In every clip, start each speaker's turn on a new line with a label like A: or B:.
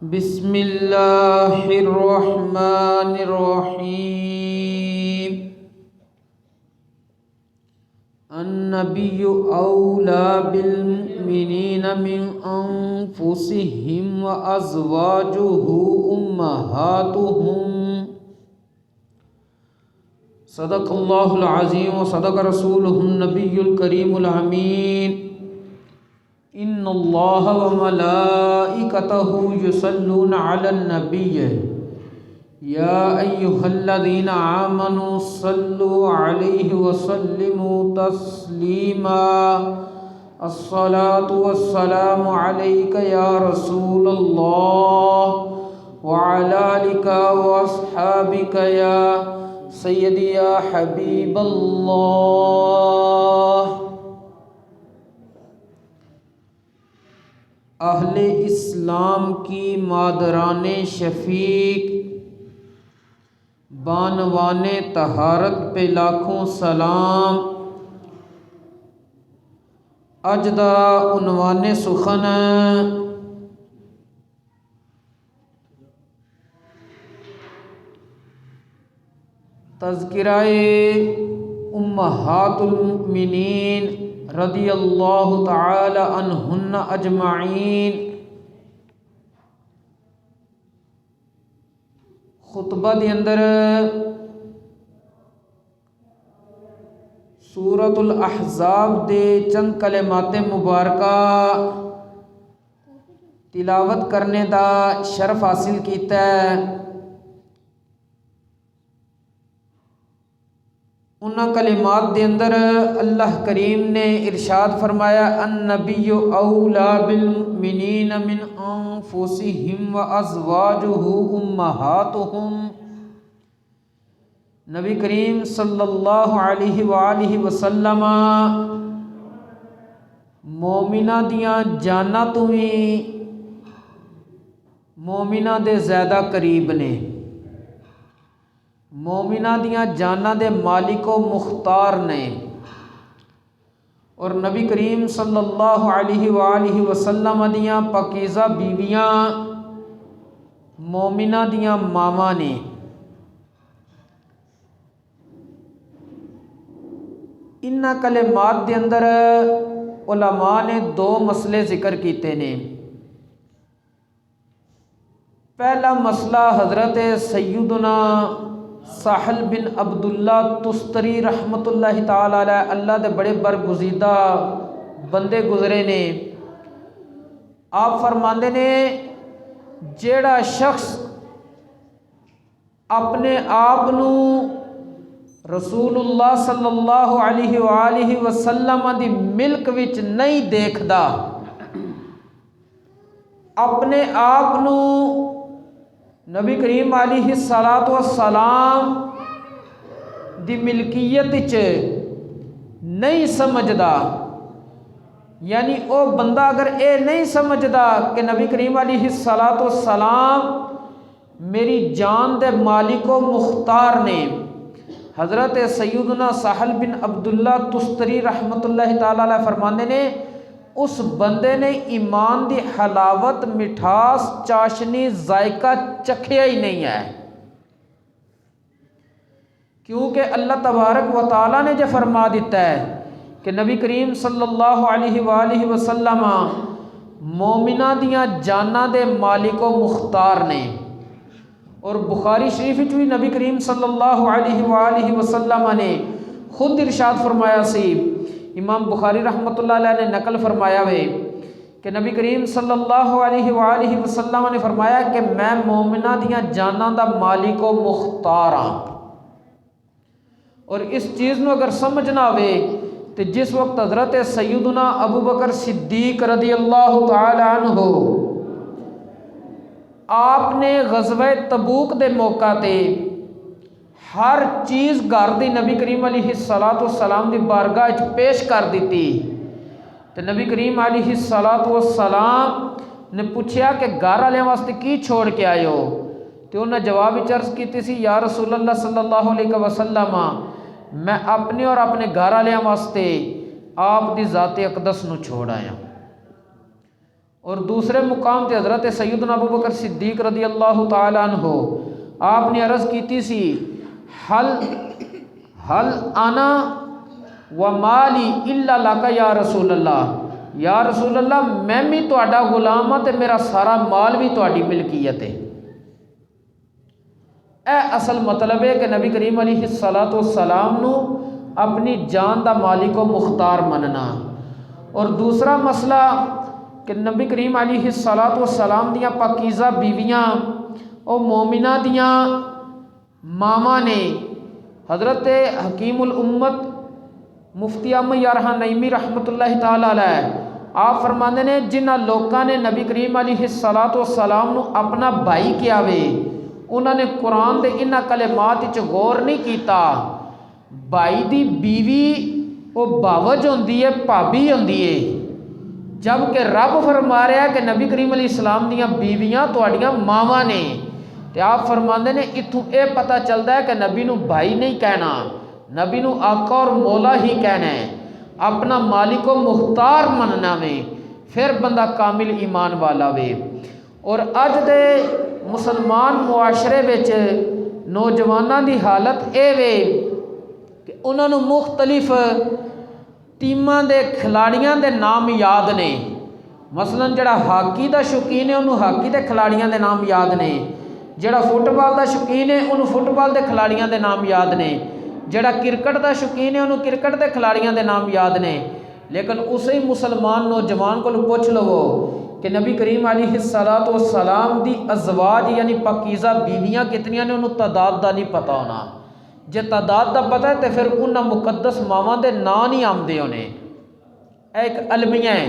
A: بسم اللہ الرحمن الرحیم النبی اولی بالمؤمنین من انفسهم وازواجہ امہاتہم صدق اللہ العظیم وصدق رسولہ النبی الکریم الامین ان اللہ وملائکتہ یصلون علی النبی یا ایہا الذین آمنوا صلوا علیہ وسلموا تسلیما الصلاة والسلام علیک یا رسول اللہ وعلی آلک واصحابک یا سیدی یا حبیب اللہ۔ اہل اسلام کی مادران شفیق بانوان طہارت پہ لاکھوں سلام۔ اج دا عنوان سخن تذکرہ امہات المؤمنین رضی اللہ تعالی عنہن اجمعین۔ خطبہ دے اندر سورۃ الاحزاب دے چند کلمات مبارکہ تلاوت کرنے دا شرف حاصل کیتا ہے۔ انہاں کلمات دے اندر اللہ کریم نے ارشاد فرمایا النبی اولی بالمؤمنین من انفسہم وازواجہ امہاتہم۔ نبی کریم صلی اللہ علیہ وآلہ وسلم مومنہ دیاں جاناں تو بھی مومنہ دے زیادہ قریب نے، مومنہ دیاں جاناں دے مالک و مختار نے، اور نبی کریم صلی اللہ علیہ وآلہ وسلم دیاں پاکیزہ بیویاں مومنہ دیاں ماما نے۔ انہاں کلمات دے اندر علماء نے دو مسئلے ذکر کیتے نے۔ پہلا مسئلہ حضرت سیدنا سہل بن عبداللہ تستری رحمۃ اللہ تعالی علیہ، اللہ دے بڑے برگزیدہ بندے گزرے نے۔ آپ فرماندے نے جیڑا شخص اپنے آپ نو رسول اللہ صلی اللہ علیہ وآلہ وسلم دی ملک وچ نہیں دیکھدا، اپنے آپ نو نبی کریم علیہ الصلاۃ والسلام دی ملکیت وچ نہیں سمجھدا، یعنی او بندہ اگر اے نہیں سمجھدا کہ نبی کریم علیہ الصلاۃ والسلام میری جان دے مالک و مختار نے، حضرت سیدنا سہل بن عبداللہ تستری رحمۃ اللہ تعالی علیہ فرماندے نے اس بندے نے ایمان دی حلاوت، مٹھاس، چاشنی، ذائقہ چکھیا ہی نہیں ہے، کیونکہ اللہ تبارک و تعالیٰ نے جو فرما دیتا ہے کہ نبی کریم صلی اللہ علیہ وآلہ وسلم مومنہ دیاں جاناں دے مالک و مختار نے۔ اور بخاری شریف وچ بھی نبی کریم صلی اللہ علیہ وآلہ وسلم نے خود ارشاد فرمایا سی، امام بخاری رحمۃ اللہ علیہ نے نقل فرمایا ہوئے کہ نبی کریم صلی اللہ علیہ وآلہ وسلم نے فرمایا کہ میں مومنہ دیاں جاناں دا مالک و مختار ہاں۔ اور اس چیز نو اگر سمجھنا ہوئے تو جس وقت حضرت سیدنا ابو بکر صدیق رضی اللہ تعالی عنہ آپ نے غزوہ تبوک دے موقع تے ہر چیز گھر دی نبی کریم علیہ الصلاۃ والسلام دی بارگاہ وچ پیش کر دیتی، تو نبی کریم علیہ الصلاۃ والسلام نے پوچھیا کہ گھر والے واسطے کی چھوڑ کے آئے ہو؟ تو انہوں نے جواب عرض کیتی سی یا رسول اللہ صلی اللہ علیہ وسلم میں اپنے اور اپنے گھر والے واسطے آپ دی ذات اقدس نو چھوڑ آیا۔ اور دوسرے مقام تے حضرت سیدنا ابو بکر صدیق رضی اللہ تعالیٰ عنہ آپ نے عرض کیتی سی حل انا و مالی الا لک یا رسول اللہ، یا رسول اللہ میں بھی تہاڈا غلام ہاں تے میرا سارا مال بھی تہاڈی ملکیت ہے۔ اے اصل مطلب ہے کہ نبی کریم علیہ الصلوۃ والسلام نو اپنی جان دا مالک و مختار مننا۔ اور دوسرا مسئلہ کہ نبی کریم علیہ الصلوۃ والسلام دیاں پاکیزہ بیویاں او مومنہ دیاں ماما نے حضرت حکیم الامت مفتی احمد یارحہ نعیمی رحمۃ اللہ تعالیٰ علیہ آپ فرماندے نے جنہ لوکاں نے نبی کریم علیہ الصلوۃ والسلام نو اپنا بھائی کیا وے انہوں نے قرآن دے انہاں کلمات وچ غور نہیں کیتا۔ بھائی دی بیوی وہ باوج ہوندی ہے، بھابی ہوندی ہے، جبکہ رب فرما رہا ہے کہ نبی کریم علیہ السلام دیاں بیویاں تہاڈیاں ماواں نے۔ تے آپ فرماندے نے اتھوں اے پتہ چلدا ہے کہ نبی نو بھائی نہیں کہنا، نبی نو آقا اور مولا ہی کہنا ہے، اپنا مالک و مختار مننا وے، پھر بندہ کامل ایمان والا وے۔ اور اج دے مسلمان معاشرے وچ نوجواناں دی حالت اے وے کہ انہاں نو مختلف ٹیماں دے کھلاڑیاں دے نام یاد نے، مثلا جڑا ہاکی دا شوقین ہے انہوں ہاکی دے کھلاڑیاں دے نام یاد نے، جڑا فٹ بال دا شوقین ہے انہوں فٹ بال دے کھلاڑیاں دے نام یاد نے، جڑا کرکٹ دا شوقین ہے انہوں کرکٹ دے کھلاڑیاں دے نام یاد نے۔ لیکن اسی مسلمان نوجوان کو پوچھ لو کہ نبی کریم علیہ الصلوۃ والسلام دی ازواج یعنی پاکیزہ بیویاں کتنیاں نے انہوں تعداد دا نہیں پتہ ہونا، جے تعداد دا پتہ ہے تو پھر انہاں مقدس ماواں دے نام نہیں آمدے ہونے۔ ایک المیہ ہے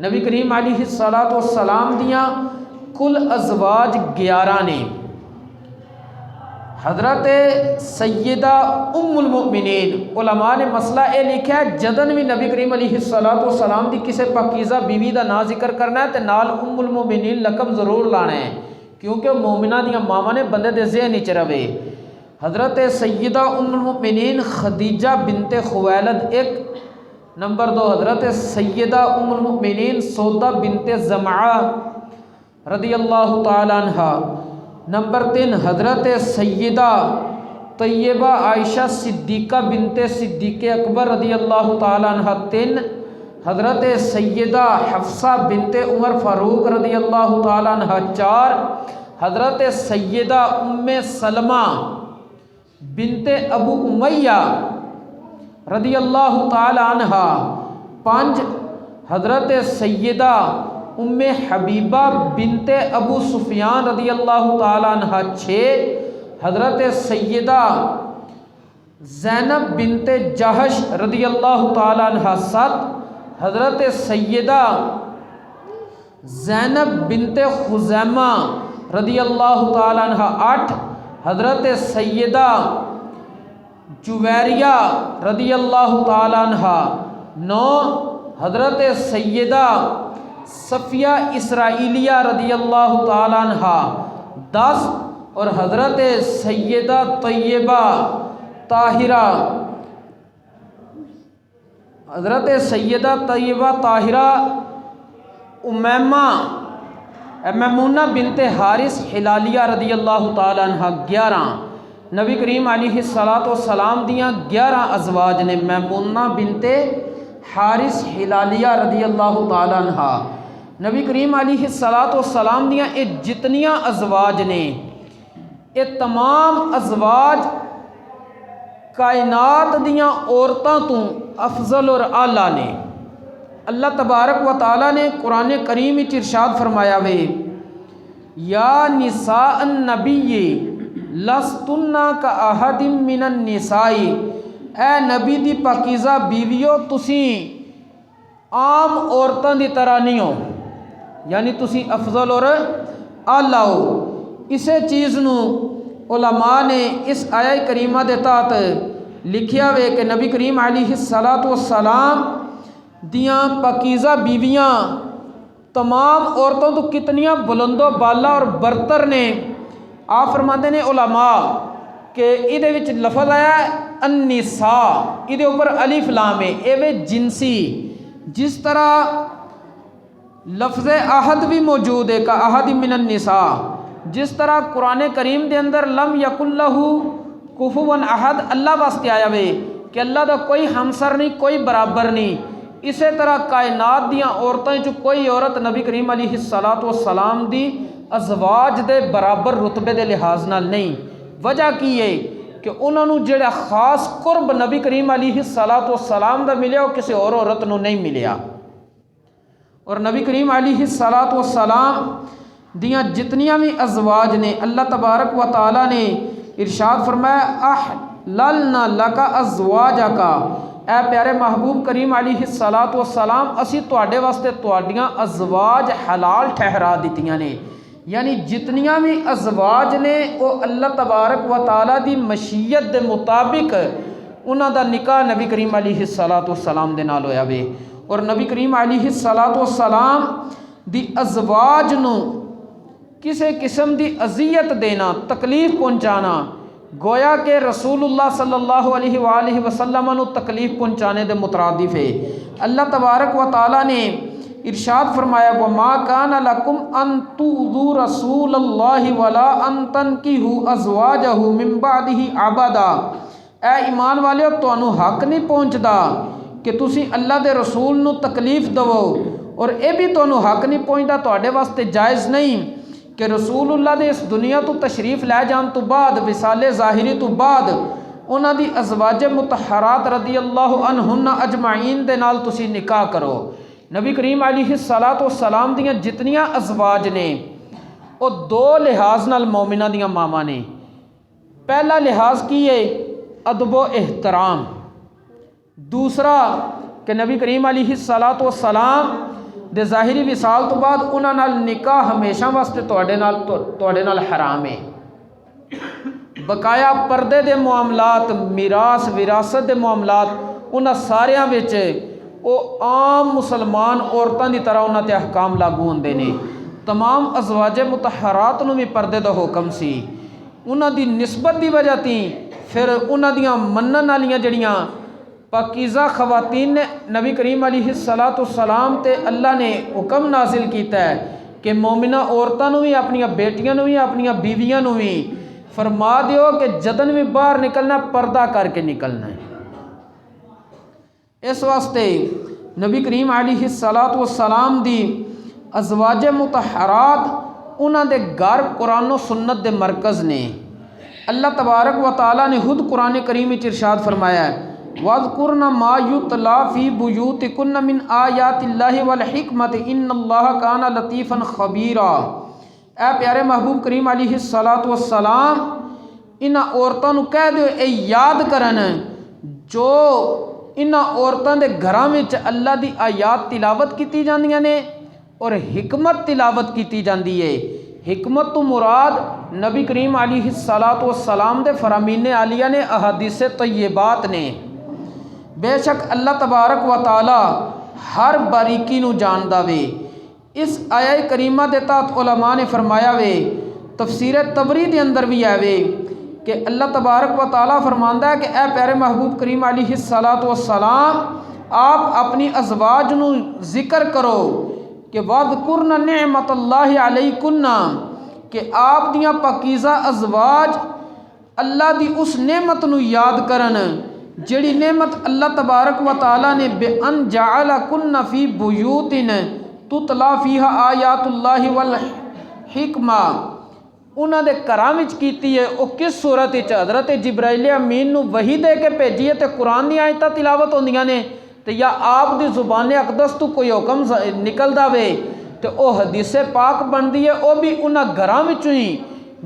A: نبی کریم علیہ الصلوۃ والسلام دیاں کل ازواج 11 نے۔ حضرت سیدہ ام المؤمنین علماء نے مسئلہ اے لکھا ہے جدن بھی نبی کریم علیہ الصلوۃ والسلام دی کسے پاکیزہ بیوی دا نا ذکر کرنا ہے تے نال ام المؤمنین لقب ضرور لانا ہے، کیونکہ مومنہ دیاں ماواں نے بندے دے ذہن وچ رہے۔ حضرت سیدہ ام المؤمنین خدیجہ بنت خویلد ایک، نمبر 2 حضرت سیدہ ام المؤمنین سودہ بنت زمعہ رضی اللہ تعالی عنہ، نمبر 3 حضرت سیدہ طیبہ عائشہ صدیقہ بنت صدیق اکبر رضی اللہ تعالی عنہ 3، حضرت سیدہ حفصہ بنت عمر فاروق رضی اللہ تعالی عنہ 4، حضرت سیدہ ام سلمہ بنت ابو امیہ رضی اللہ تعالی عنہ 5، حضرت سیدہ ام حبیبہ بنت ابو سفیان رضی اللہ تعالی عنہ 6، حضرت سیدہ زینب بنت جہش رضی اللہ تعالی عنہ 7، حضرت سیدہ زینب بنت خزیمہ رضی اللہ تعالی عنہ 8، حضرت سیدہ جویریہ رضی اللہ تعالی عنہ 9، حضرت سیدہ صفیہ اسرائیلیہ رضی اللہ تعالی عنہ 10، اور حضرت سیدہ طیبہ طاہرہ، حضرت سیدہ طیبہ طاہرہ میمونہ بنت حارث ہلالیہ رضی اللہ تعالی عنہ 11۔ نبی کریم علیہ الصلوۃ والسلام دیاں 11 ازواج نے، میمونہ بنت حارث ہلالیہ رضی اللہ تعالی عنہ۔ نبی کریم علیہ الصلوۃ والسلام دیاں یہ جتنیاں ازواج نے یہ تمام ازواج کائنات دیاں عورتاں تو افضل اور اعلیٰ نے۔ اللہ تبارک و تعالیٰ نے قرآن کریم وچ ارشاد فرمایا وے یا نساء النبی لستن کاحد من النساء، اے نبی دی پاکیزہ بیویو تسی عام عورتاں دی طرح نہیں ہو، یعنی تسی افضل اور اعلیٰ ہو۔ اسے چیز نو علماء نے اس آیہ کریمہ دے تحت لکھیا وے کہ نبی کریم علیہ الصلوۃ والسلام دیاں پاکیزہ بیویاں تمام عورتوں تو کتنیاں بلند و بالا اور برتر نے۔ آپ فرماتے ہیں علماء کہ ادھے وچ لفظ آیا ہے النساء، ادھے اوپر الف لام ہے، اے وے جنسی، جس طرح لفظ عہد بھی موجود ہے، کا عہد من النساء، جس طرح قرآن کریم دے اندر لم یکن لہ کفوا احد اللہ واسطے آیا وے کہ اللہ دا کوئی ہمسر نہیں، کوئی برابر نہیں، اسی طرح کائنات دیاں عورتیں جو کوئی عورت نبی کریم علیہ الصلاۃ والسلام دی ازواج دے برابر رتبے دے لحاظ نال نہیں۔ وجہ کی ہے کہ انہوں نے جڑا خاص قرب نبی کریم علیہ الصلاۃ والسلام دا ملیا وہ کسی اور عورت نو نہیں ملیا۔ اور نبی کریم علیہ الصلاۃ والسلام دیاں جتنیاں بھی ازواج نے اللہ تبارک و تعالیٰ نے ارشاد فرمایا احللنا لک ازواجک، اے پیارے محبوب کریم علیہ الصلاۃ والسلام اسی تواڈے واسطے تواڈیاں ازواج حلال ٹھہرا دتیاں نے، یعنی جتنیاں بھی ازواج نے وہ اللہ تبارک و تعالیٰ دی مشیت دے مطابق انہاں دا نکاح نبی کریم علیہ الصلاۃ والسلام دے نال ہویا وے۔ اور نبی کریم علیہ الصلاۃ والسلام دی ازواج نو کسی قسم دی اذیت دینا، تکلیف پہنچانا گویا کہ رسول اللہ صلی اللہ علیہ وآلہ وسلم نو تکلیف پہنچانے دے مترادف ہے۔ اللہ تبارک و تعالیٰ نے ارشاد فرمایا وما کان لکم ان تؤذوا رسول اللہ ولا ان تنکحوا ازواجہ من بعدہ ابدا، اے ایمان والےو تانوں حق نہیں پہنچدا کہ تسی اللہ دے رسول نو تکلیف دو، اور اے بھی تانوں حق نہیں پہنچدا، تواڈے واسطے جائز نہیں کہ رسول اللہ دے اس دنیا تو تشریف لے جان تو بعد وصال ظاہری تو بعد انہاں دی ازواج مطہرات رضی اللہ عنہن اجمعین دے نال تسی نکاح کرو۔ نبی کریم علیہ الصلاۃ والسلام دیاں جتنیاں ازواج نے وہ دو لحاظ نال مومنہ دیاں ماما نے۔ پہلا لحاظ کی ہے ادب و احترام، دوسرا کہ نبی کریم علیہ الصلاۃ والسلام دے ظاہری وصال تو بعد انہاں نال نکاح ہمیشہ واسطے تواڈے نال حرام ہے۔ بقایا پردے دے معاملات، میراث وراثت دے معاملات انہاں ساریاں وچ او عام مسلمان عورتاں دی طرح انہاں تے احکام لاگو ہوندے نے۔ تمام ازواج مطہرات نو بھی پردے دا حکم سی، انہاں دی نسبت دی وجہ تی پھر انہاں دیاں منن والیاں جڑیاں پاکیزہ خواتین نے نبی کریم علیہ الصلاۃ والسلام تے اللہ نے حکم نازل کیتا ہے کہ مومنہ عورتاں نو بھی اپنی بیٹیاں نو بھی اپنی بیویاں نو بھی فرما دیو کہ جدن بھی باہر نکلنا پردہ کر کے نکلنا ہے۔ اس واسطے نبی کریم علیہ الصلاۃ والسلام دی ازواج مطہرات انہاں دے گھر قرآن و سنت دے مرکز نے۔ اللہ تبارک و تعالیٰ نے خود قرآن کریم وچ ارشاد فرمایا ہے وَاذْكُرْنَ مَا يُتْلَى فِي بُيُوتِكُنَّ مِنْ آيَاتِ اللَّهِ وَالْحِكْمَةِ إِنَّ اللَّهَ كَانَ لَطِيفًا خَبِيرًا، اے پیارے محبوب کریم علیہ الصلاۃ والسلام انہاں عورتاں نو کہہ دیو اے یاد کرن جو انہاں عورتاں دے گھراں وچ اللہ دی آیات تلاوت کیتی جاندیاں نے اور حکمت تلاوت کیتی جاندی ہے۔ حکمت تو مراد نبی کریم علیہ الصلاۃ والسلام دے فرامین عالیہ نے احادیث طیبات نے۔ بے شک اللہ تبارک و تعالی ہر باریکی نو جاندا وے۔ اس آیہ کریمہ دے تحت علماء نے فرمایا وے، تفسیر طبری دے اندر بھی ہے وے کہ اللہ تبارک و تعالی فرماندا ہے کہ اے پیارے محبوب کریم علیہ الصلاۃ والسلام آپ اپنی ازواج نو ذکر کرو کہ وَاذْكُرْنَ نِعْمَةَ اللَّهِ عَلَيْكُنَّ، کہ آپ دیاں پاکیزہ ازواج اللہ دی اس نعمت نو یاد کرن جڑی نعمت اللہ تبارک و تعالی نے بِأَنْ جَعَلَكُنَّ فِي بُيُوتٍ تُتْلَى فِيهَا آیات اللہ والحکمہ، انہاں دے گھراں وچ کیتی ہے۔ او کس صورت وچ حضرت جبرائیل امین نو وحی دے کے بھیجی ہے تے قرآن دی آیتاں تلاوت ہوندیاں نے، تے یا آپ دی زبان اقدس تو کوئی حکم نکلدا وے تے او حدیث پاک بندی ہے، او بھی انہاں گھراں وچوں ہی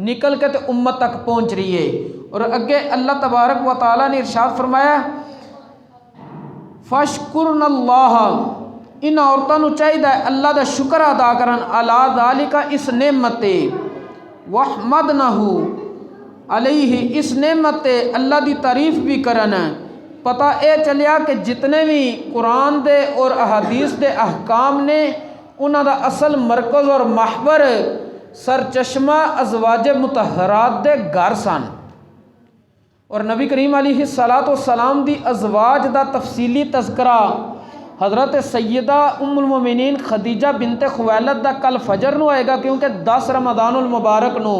A: نکل کے تے امت تک پہنچ رہی ہے۔ اور اگے اللہ تبارک و تعالیٰ نے ارشاد فرمایا فَاشْكُرْنَ اللَّهَ، ان عورتوں نو چاہیے اللہ دا شکر ادا کرن عَلَىٰ ذَلِكَ اس نعمت وَحْمَدْنَهُ علیہ، اس نعمت اللہ دی تعریف بھی کرن۔ پتہ اے چلیا کہ جتنے بھی قرآن دے اور احادیث دے احکام نے انہاں دا اصل مرکز اور محور سرچشمہ ازواج مطہرات دے گھر سن۔ اور نبی کریم علیہ الصلاۃ والسلام دی ازواج دا تفصیلی تذکرہ حضرت سیدہ ام المومنین خدیجہ بنت خویلد دا کل فجر نو آئے گا، کیونکہ 10 رمضان المبارک نو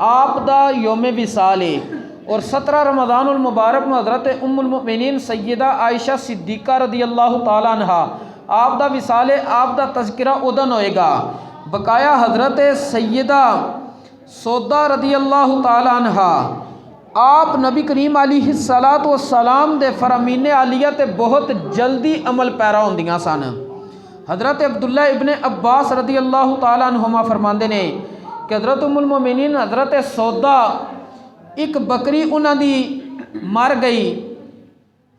A: آپ دا یوم وصال ہے، اور 17 رمضان المبارک نو حضرت ام المؤمنین سیدہ عائشہ صدیقہ رضی اللہ تعالیٰ عنہ آپ دا وصال ہے، آپ دا تذکرہ ادن ہوئے گا۔ بقایا حضرت سیدہ سودہ رضی اللہ تعالیٰ عنہ آپ نبی کریم علیہ الصلاۃ والسلام دے فرامین عالیہ تے بہت جلدی عمل پیرا ہوندیاں سن۔ حضرت عبداللہ ابن عباس رضی اللہ تعالیٰ عنہما فرماندے نے کہ حضرت ام المومنین حضرت سودہ ایک بکری انہاں دی مر گئی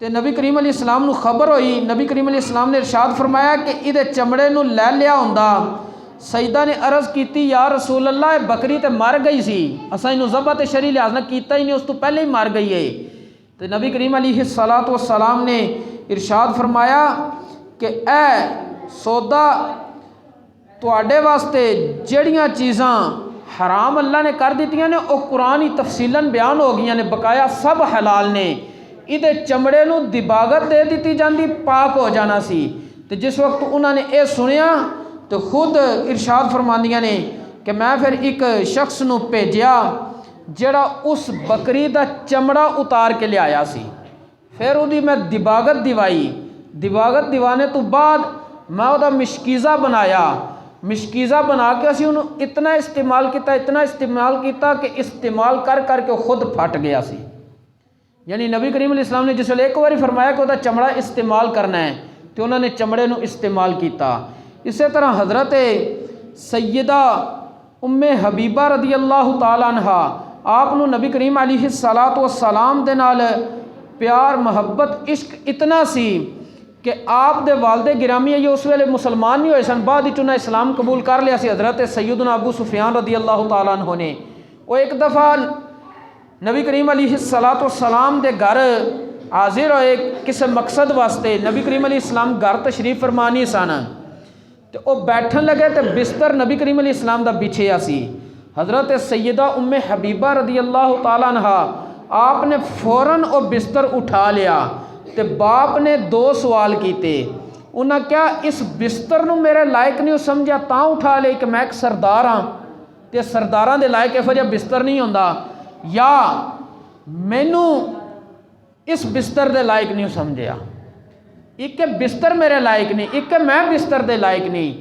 A: تے نبی کریم علیہ السلام نو خبر ہوئی، نبی کریم علیہ السلام نے ارشاد فرمایا کہ ادھے چمڑے نو لے لیا ہوندا۔ سیدہ نے عرض کیتی یا رسول اللہ بکری تے مر گئی سی، اساں اینو ذبح تے شرعی لحاظ نہ کیتا ہی نہیں، اس تو پہلے ہی مر گئی ہے۔ تے نبی کریم علیہ الصلاۃ والسلام نے ارشاد فرمایا کہ اے سودا تواڈے واسطے جڑیاں چیزاں حرام اللہ نے کر دیتیاں نے او قرآن ہی تفصیلاً بیان ہو گئیاں نے، بقایا سب حلال نے، ادھے چمڑے نو دباغت دے دیتی جاندی، پاک ہو جانا سی۔ تے جس وقت انہوں نے اے سنیا تو خود ارشاد فرماندیاں نے کہ میں پھر ایک شخص نو بھیجیا جڑا اس بکری دا چمڑا اتار کے لے آیا سی، پھر وہ میں دباغت دیوائی، دباغت دیوانے تو بعد میں وہ مشکیزہ بنایا، مشکیزہ بنا کے اسی انہوں اتنا استعمال کیتا کہ استعمال کر کر کے خود پھٹ گیا سی۔ یعنی نبی کریم علیہ السلام نے جس ویلے ایک باری فرمایا کہ وہ چمڑا استعمال کرنا ہے تو انہوں نے چمڑے نو استعمال کیتا۔ اسی طرح حضرت سیدہ ام حبیبہ رضی اللہ تعالیٰ عنہ آپ نو نبی کریم علیہ الصلاۃ والسلام دے نال پیار محبت عشق اتنا سی کہ آپ دے والد گرامی یہ اس ویلے مسلمان نہیں ہوئے سن، بعد وچ انہاں اسلام قبول کر لیا سی۔ حضرت سیدنا ابو سفیان رضی اللہ تعالیٰ عنہ نے وہ ایک دفعہ نبی کریم علیہ الصلاۃ والسلام دے گھر حاضر ہوئے کسی مقصد واسطے، نبی کریم علیہ السلام گھر تشریف فرمانی سن، تو وہ بیٹھن لگے تو بستر نبی کریم علیہ السلام دا بچھیا سی۔ حضرت سیدہ ام حبیبہ رضی اللہ تعالیٰ عنہ آپ نے فوراً وہ بستر اٹھا لیا تے باپ نے 2 سوال کیتے، انہاں کیا اس بستر نو میرے لائق نہیں سمجھا تاں اٹھا لے کہ میں ایک سردار ہاں تے سرداراں دے لائق ایہو جہا بستر نہیں ہوندا، یا مینوں اس بستر دے لائق نہیں سمجھیا، ایک بستر میرے لائق نہیں، ایک میں بستر دے لائق نہیں۔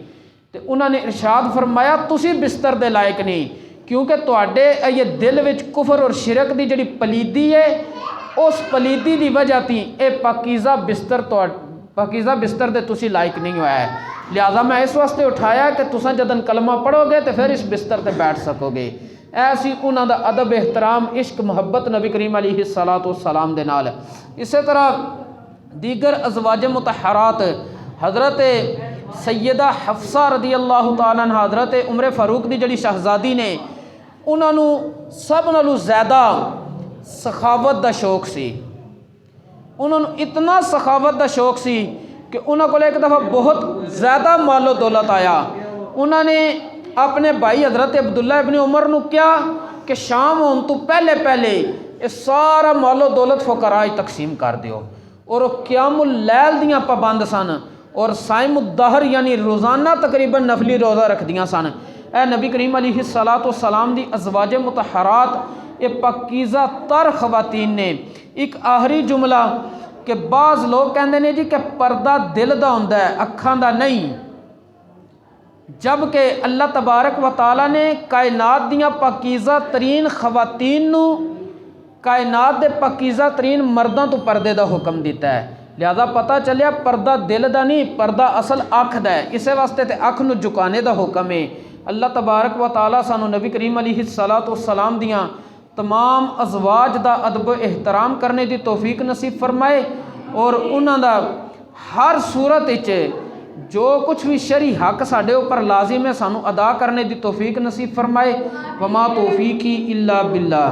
A: تے انہوں نے ارشاد فرمایا تسی بستر دے لائق نہیں، کیونکہ تواڈے یہ دل وچ کفر اور شرک دی جڑی پلیدی ہے اس پلیدی دی وجہ تی اے پاکیزہ بستر دے تسی لائق نہیں ہوا ہے، لہذا میں اس واسطے اٹھایا کہ تساں جدن کلمہ پڑھو گے تو پھر اس بستر تے بیٹھ سکو گے۔ ایسی انہوں دا ادب احترام عشق محبت نبی کریم علیہ الصلاۃ والسلام دے نال۔ اسی طرح دیگر ازواج مطہرات حضرت سیدہ حفصہ رضی اللہ تعالیٰ عنہ حضرت عمر فاروق دی جڑی شہزادی نے، انہوں سب نالوں زیادہ سخاوت دا شوق سی، انہوں اتنا سخاوت دا شوق سی کہ انہوں کو ایک دفعہ بہت زیادہ مال و دولت آیا، انہوں نے اپنے بھائی حضرت عبداللہ ابن عمر نو کیا کہ شام ہون تو پہلے یہ سارا مال و دولت فقراء تقسیم کر دیو، اور وہ قیام اللیل دیاں پابند سن اور صائم الدہر یعنی روزانہ تقریباً نفلی روزہ رکھ دیاں سن۔ اے نبی کریم علیہ الصلاۃ والسلام دی ازواج مطہرات یہ پاکیزہ تر خواتین نے ایک آخری جملہ کہ بعض لوگ کہندے نے جی کہ پردہ دل دا ہوندا ہے اکھاں دا نہیں، جبکہ اللہ تبارک و تعالیٰ نے کائنات دیاں پاکیزہ ترین خواتین نو کائنات دے پاکیزہ ترین مرداں تو پردے دا حکم دیتا ہے، لہذا پتہ چلیا پردہ دل دا نہیں، پردہ اصل اکھ دا ہے، اسے واسطے تے اکھ نو جھکانے دا حکم ہے۔ اللہ تبارک و تعالیٰ سانو نبی کریم علیہ الصلاۃ والسلام دیاں تمام ازواج دا ادب و احترام کرنے دی توفیق نصیب فرمائے، اور انہاں دا ہر صورت وچ جو کچھ بھی شرعی حق ساڈے اوپر لازم ہے سانو ادا کرنے دی توفیق نصیب فرمائے۔ وما توفیقی الا باللہ۔